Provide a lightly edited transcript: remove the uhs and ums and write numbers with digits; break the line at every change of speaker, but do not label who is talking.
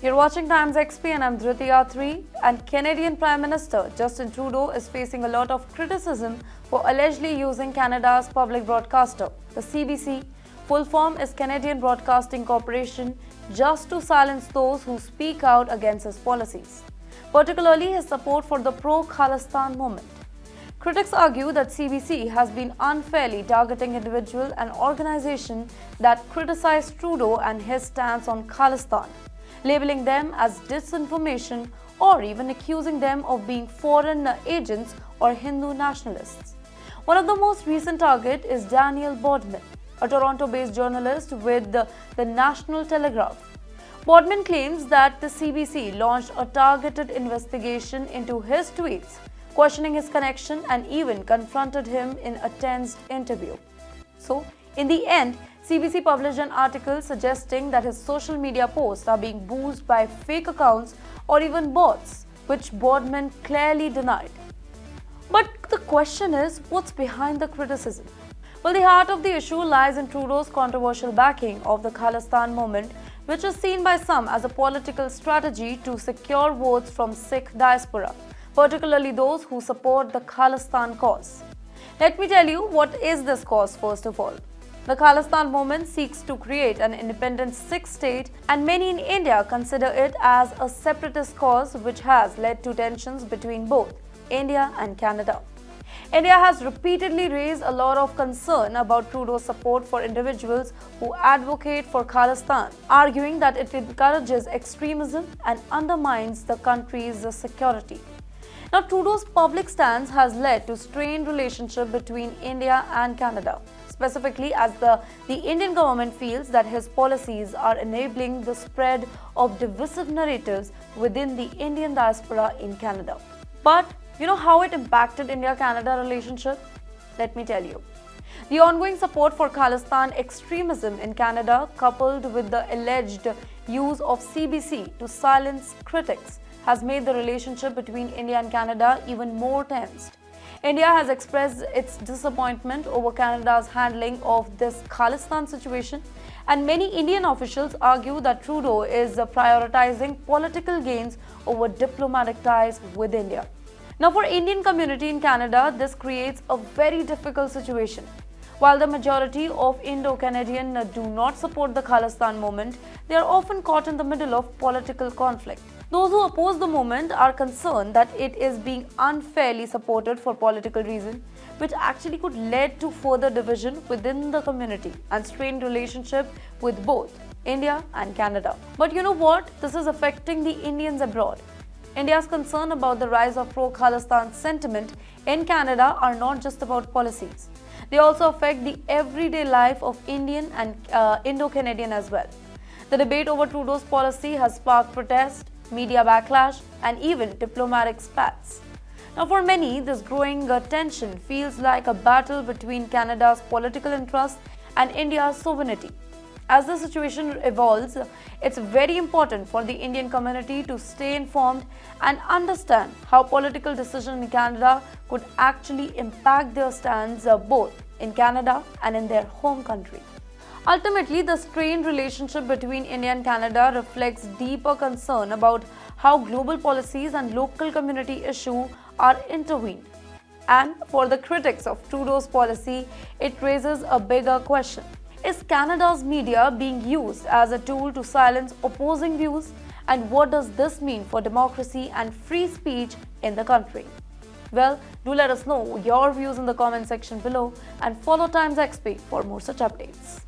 You're watching TimesXP and I'm Dhriti, and Canadian Prime Minister Justin Trudeau is facing a lot of criticism for allegedly using Canada's public broadcaster, the CBC, full form is Canadian Broadcasting Corporation, just to silence those who speak out against his policies, particularly his support for the pro-Khalistan movement. Critics argue that CBC has been unfairly targeting individuals and organizations that criticize Trudeau and his stance on Khalistan, labeling them as disinformation or even accusing them of being foreign agents or Hindu nationalists. One of the most recent targets is Daniel Bodman, a Toronto-based journalist with the National Telegraph. Bodman claims that the CBC launched a targeted investigation into his tweets, questioning his connection and even confronted him in a tense interview. So, in the end, CBC published an article suggesting that his social media posts are being boosted by fake accounts or even bots, which Bodman clearly denied. But the question is, what's behind the criticism? Well, the heart of the issue lies in Trudeau's controversial backing of the Khalistan movement, which is seen by some as a political strategy to secure votes from Sikh diaspora, particularly those who support the Khalistan cause. Let me tell you what is this cause first of all. The Khalistan movement seeks to create an independent Sikh state, and many in India consider it as a separatist cause which has led to tensions between both India and Canada. India has repeatedly raised a lot of concern about Trudeau's support for individuals who advocate for Khalistan, arguing that it encourages extremism and undermines the country's security. Now, Trudeau's public stance has led to strained relationship between India and Canada, specifically as the Indian government feels that his policies are enabling the spread of divisive narratives within the Indian diaspora in Canada. But you know how it impacted India-Canada relationship? Let me tell you. The ongoing support for Khalistan extremism in Canada, coupled with the alleged use of CBC to silence critics, has made the relationship between India and Canada even more tensed. India has expressed its disappointment over Canada's handling of this Khalistan situation, and many Indian officials argue that Trudeau is prioritizing political gains over diplomatic ties with India. Now, for Indian community in Canada, this creates a very difficult situation. While the majority of Indo-Canadian do not support the Khalistan movement, they are often caught in the middle of political conflict. Those who oppose the movement are concerned that it is being unfairly supported for political reasons, which actually could lead to further division within the community and strained relationship with both India and Canada. But you know what? This is affecting the Indians abroad. India's concern about the rise of pro-Khalistan sentiment in Canada are not just about policies. They also affect the everyday life of Indian and Indo-Canadian as well. The debate over Trudeau's policy has sparked protest, media backlash, and even diplomatic spats. Now, for many, this growing tension feels like a battle between Canada's political interests and India's sovereignty. As the situation evolves, it's very important for the Indian community to stay informed and understand how political decisions in Canada could actually impact their stance both in Canada and in their home country. Ultimately, the strained relationship between India and Canada reflects deeper concern about how global policies and local community issues are intertwined. And for the critics of Trudeau's policy, it raises a bigger question. Is Canada's media being used as a tool to silence opposing views? And what does this mean for democracy and free speech in the country? Well, do let us know your views in the comment section below and follow TimesXP for more such updates.